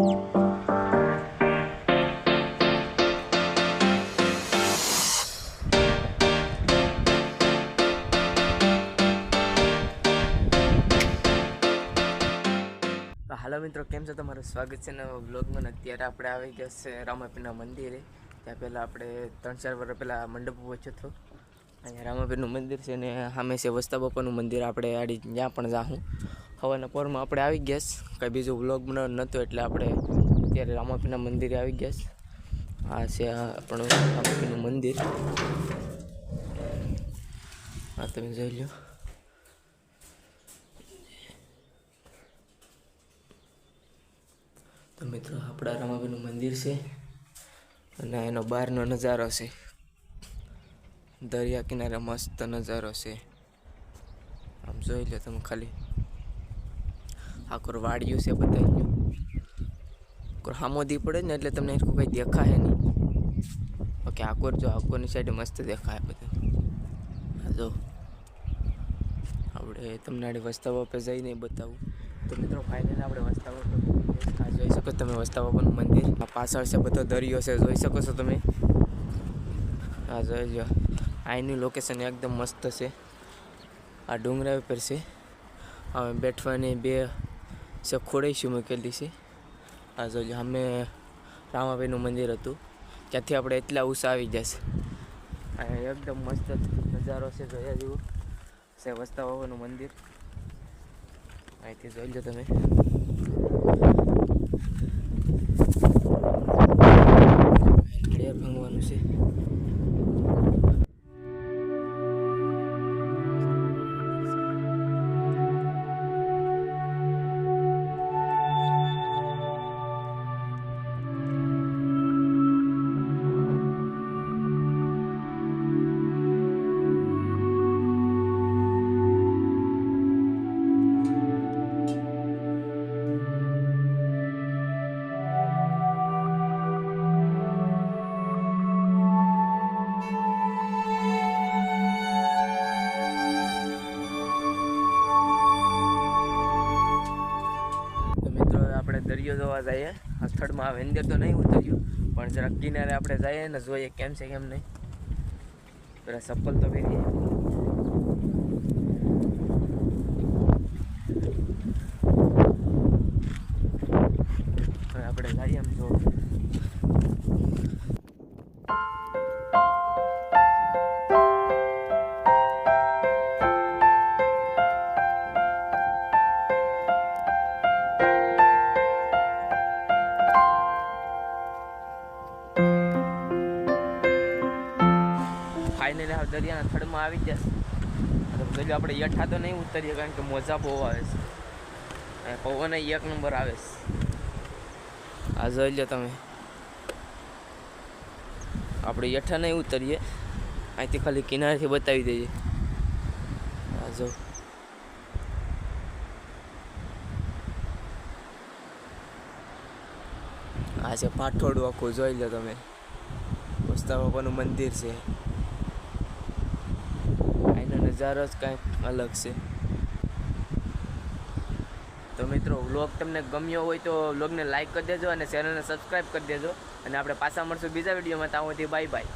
હાલો મિત્રો, કેમ છો? તમારું સ્વાગત છે નવા વ્લોગમાં. અત્યારે આપણે આવી ગયા છે રામાપીરના મંદિરે. ત્યાં પહેલાં આપણે 3-4 વર્ષ પહેલાં મંડપ પહોંચ્યો હતો. અહીંયા રામાપીરનું મંદિર છે ને સામે છે વસ્તા બાપાનું મંદિર. આપણે આડી ત્યાં પણ જાઉં. હવાના પોરમાં આપણે આવી ગયા છે. કંઈ બીજું વ્લોગ બનાવવાનો નહોતો એટલે આપણે અત્યારે રામાપીરના મંદિરે આવી ગયા છે. આ છે આપણું રામાપીરનું મંદિર. આ તમે જોઈ લો. તો મિત્રો, આપણા રામાપીરનું મંદિર છે અને એનો બહારનો નજારો છે. દરિયા કિનારે મસ્ત નજારો છે. આમ જોઈ લો તમે ખાલી. આખું વાડિયું છે બધાનું. સામોદી પડે ને એટલે તમને એટલું કંઈ દેખાય નહીં. ઓકે, આકોર જો આકોરની સાઈડે મસ્ત દેખાય બધું. જો આપણે તમને આડી વસ્તા બાપે જઈને બતાવું. તો મિત્રો, ફાઇનલી આપણે વસ્તા બાપે આ જોઈ શકો તમે વસ્તા બાપાનું મંદિર. આ પાછળ છે બધો દરિયો છે, જોઈ શકો છો તમે. આ જોઈ લો. અહીંનું લોકેશન એકદમ મસ્ત છે. આ ડુંગરા ઉપર છે. હવે બેઠવાની બે છે ખોડેશું મૂકેલી છે. આ જોઈ લો. અમે રામાપીરનું મંદિર હતું ત્યાંથી આપણે એટલા ઊંચા આવી જશે. આ એકદમ મસ્ત નજારો છે, જોયા જેવું છે વસ્તા બાપાનું મંદિર. અહીંથી જોઈ લો તમે. ઘડિયાળ ભાંગવાનું છે. આપણે દરિયો જોવા જઈએ. આ સ્થળમાં આવે અંદર તો નહીં ઉતર્યું, પણ જરાક કિનારે આપણે જઈએ ને જોઈએ કેમ છે કેમ નહીં. પેલા ચપ્પલ તો પહેરીએ. આપણે જઈએ એમ જો. ફાઇનલી આ દરિયાના થડમાં આવી જશે. તો આપણે યઠા તો નહીં ઉતરીએ કારણ કે મોજા બહુ આવે છે. પવન એક નંબર આવે છે. આ જોઈ લો તમે. આપણે યઠા નહીં ઉતરીએ, અહીંથી ખાલી કિનારેથી બતાવી દઈએ. આ જો. આ છે પાઠોડું આખું, જોઈ લો તમે. વસ્તા બાપાનું મંદિર છે. નજારો જ કંઈક અલગ છે. તો મિત્રો, વ્લોગ તમને ગમ્યો હોય તો વ્લોગને લાઈક કરી દેજો અને ચેનલને સબસ્ક્રાઈબ કરી દેજો. અને આપણે પાછા મળશું બીજા વિડીયોમાં. ત્યાં સુધી બાય બાય.